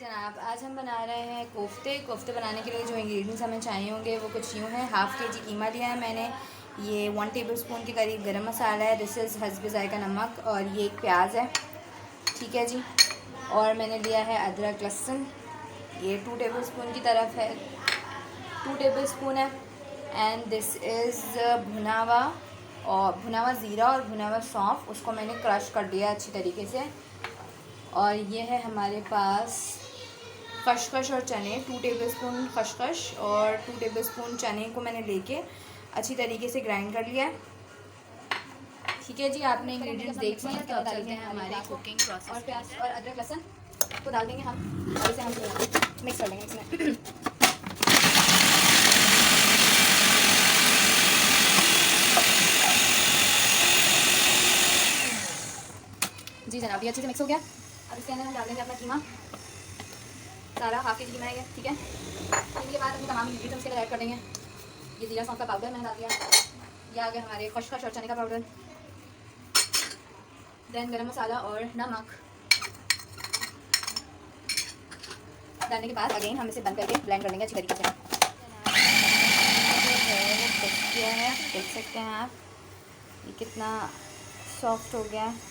जनाब, आज हम बना रहे हैं कोफ्ते बनाने के लिए जो इंग्रेडिएंट्स हमें चाहिए होंगे वो कुछ यूँ हैं। हाफ़ के जी कीमा लिया है मैंने, ये 1 टेबलस्पून के करीब गरम मसाला है, दिस इज़ हस्ब ज़ायका नमक, और ये एक प्याज है, ठीक है जी। और मैंने लिया है अदरक लहसुन, ये 2 टेबलस्पून की तरफ है, 2 टेबलस्पून है। एंड दिस इज़ भुना हुआ ज़ीरा और भुना हुआ सौंफ, उसको मैंने क्रश कर दिया अच्छी तरीके से। और ये है हमारे पास खशखश और चने, 2 टेबलस्पून खशखश और 2 टेबलस्पून चने को मैंने लेके अच्छी तरीके से ग्राइंड कर लिया है, ठीक है जी। आपने इंग्रेडिएंट्स देख लिए हैं, तो अब चलते हैं हमारे कुकिंग प्रोसेस। और प्याज और अदरक लहसुन को डाल देंगे हम, और इसे हम मिक्स कर लेंगे इसमें। जी जनाब, ये अच्छे से मिक्स हो गया। अब इसके अंदर हम डाल देंगे अपना कीमा, सारा हाफ़ के जी कीमा है ये, ठीक है। इसके बाद हम तमाम इंग्रेडिएंट्स इसके अंदर ऐड कर देंगे। ये जीरा सौंफ का पाउडर मैंने डाल दिया, ये आ गया हमारे खशखश और चने का पाउडर, देन गरम मसाला और नमक डालने के बाद अगेन हम इसे बंद करके ब्लेंड कर लेंगे अच्छी तरीके से। जो है देख सकते हैं आप, ये कितना सॉफ्ट हो गया है।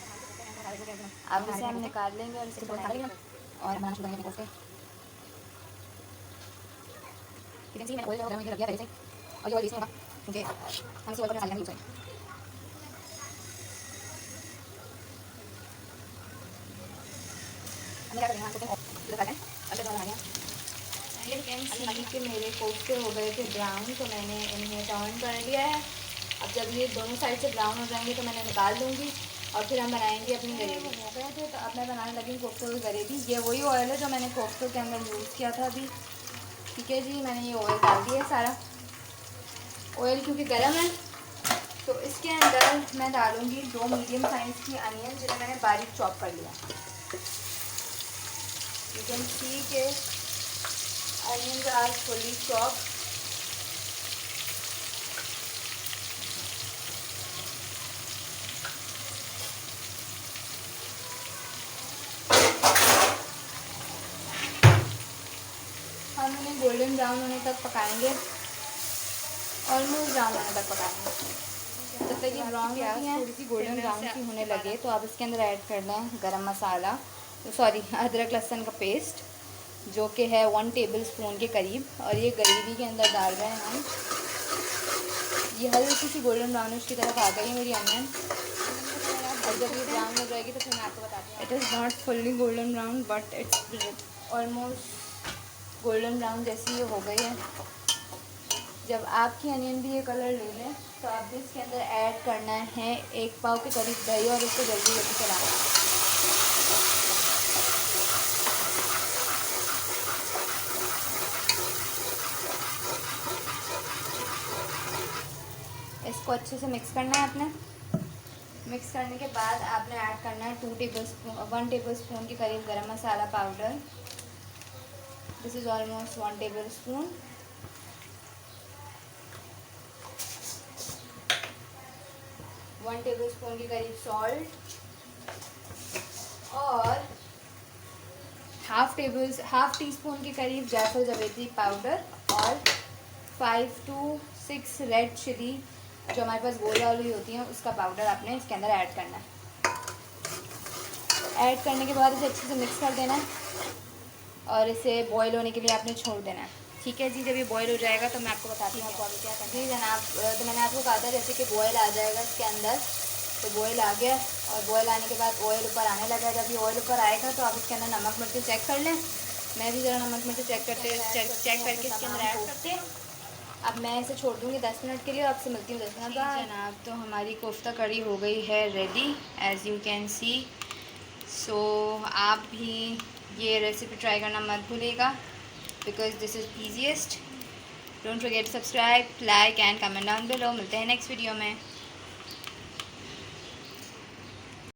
अब इसे हम निकाल लेंगे और इसे बनाएंगे और बनाना शुरू करेंगे कोफ्ते। मैंने ऑयल रख दिया पहले से, और ये ऑयल इसमें होगा क्योंकि हम इसे ऑयल पर मसाले नहीं यूज़ करेंगे। हम क्या करेंगे, हम कोफ्ते डालें अच्छे से बनाएंगे। ये कैन सी कि मेरे कोफ्ते हो गए थे ब्राउन, तो मैंने इन्हें टर्न कर लिया है। अब जब ये दोनों साइड से ब्राउन हो जाएंगे तो मैंने निकाल दूँगी और फिर हम बनाएंगे अपनी ग्रेवी। हो गए थे तो अब मैं बनाने लगी कोफ्तों की ग्रेवी। ये वही ऑयल है जो मैंने कोफ्तों के अंदर यूज़ किया था अभी, ठीक है जी। मैंने ये ऑयल डाल दिया सारा। ऑयल क्योंकि गर्म है तो इसके अंदर मैं डालूँगी 2 मीडियम साइज़ की अनियन, जिन्हें मैंने बारीक चॉप कर लिया। यू कैन सी के अनियंस आर फुली चॉप्ड। हम उन्हें गोल्डन ब्राउन होने तक पकाएंगे, ऑलमोस्ट ब्राउन होने तक पकाएंगे। जब तक ये ब्राउन होती है, थोड़ी सी गोल्डन ब्राउन की होने लगे तो आप इसके अंदर ऐड करना है गरम मसाला, अदरक लहसुन का पेस्ट, जो कि है 1 टेबलस्पून के करीब, और ये ग्रेवी के अंदर डाल रहे हैं हम। ये हल्की सी गोल्डन ब्राउनिश की तरफ आ गई है मेरी अनियन, और जब ये ब्राउन हो जाएगी तो फिर मैं आपको बताती हूँ। It is not fully golden brown but it's almost golden brown जैसी ये हो गई है। जब आपकी अनियन भी ये कलर ले लें तो आप इसके अंदर ऐड करना है 1 पाव के करीब दही, और इसको जल्दी जल्दी चलाना है। इसको अच्छे से मिक्स करना है आपने। मिक्स करने के बाद आपने ऐड करना है 1 टेबलस्पून के करीब गरम मसाला powder, this is almost 1 tablespoon. 1 tablespoon के करीब सॉल्ट, और हाफ टी स्पून के करीब जायफल जावित्री पाउडर, और 5 to 6 रेड चिली जो हमारे पास गोल वाली होती हैं उसका पाउडर आपने इसके अंदर ऐड करना है। ऐड करने के बाद इसे अच्छे से मिक्स कर देना है और इसे बॉईल होने के लिए आपने छोड़ देना है, ठीक है जी। जब ये बॉईल हो जाएगा तो मैं आपको बताती हूँ आपको अभी क्या करना है। जी जनाब, तो मैंने आपको कहा था जैसे कि बॉईल आ जाएगा इसके अंदर, तो बॉईल आ गया, और बॉईल आने के बाद ऑयल ऊपर आने लगा। जब ये ऑयल ऊपर आएगा तो आप इसके अंदर नमक मिर्च चेक कर लें। मैं भी ज़रा नमक मिर्च चेक करके इसके अंदर ऐड करते हैं। अब मैं इसे छोड़ दूँगी 10 मिनट के लिए, आपसे मिलती हूँ 10 मिनट बाद। जनाब, तो हमारी कोफ्ता करी हो गई है ready, as you can see. So आप भी ये रेसिपी ट्राई करना मत भूलिएगा, because this is easiest. Don't forget subscribe, like and comment down below. मिलते हैं नेक्स्ट वीडियो में।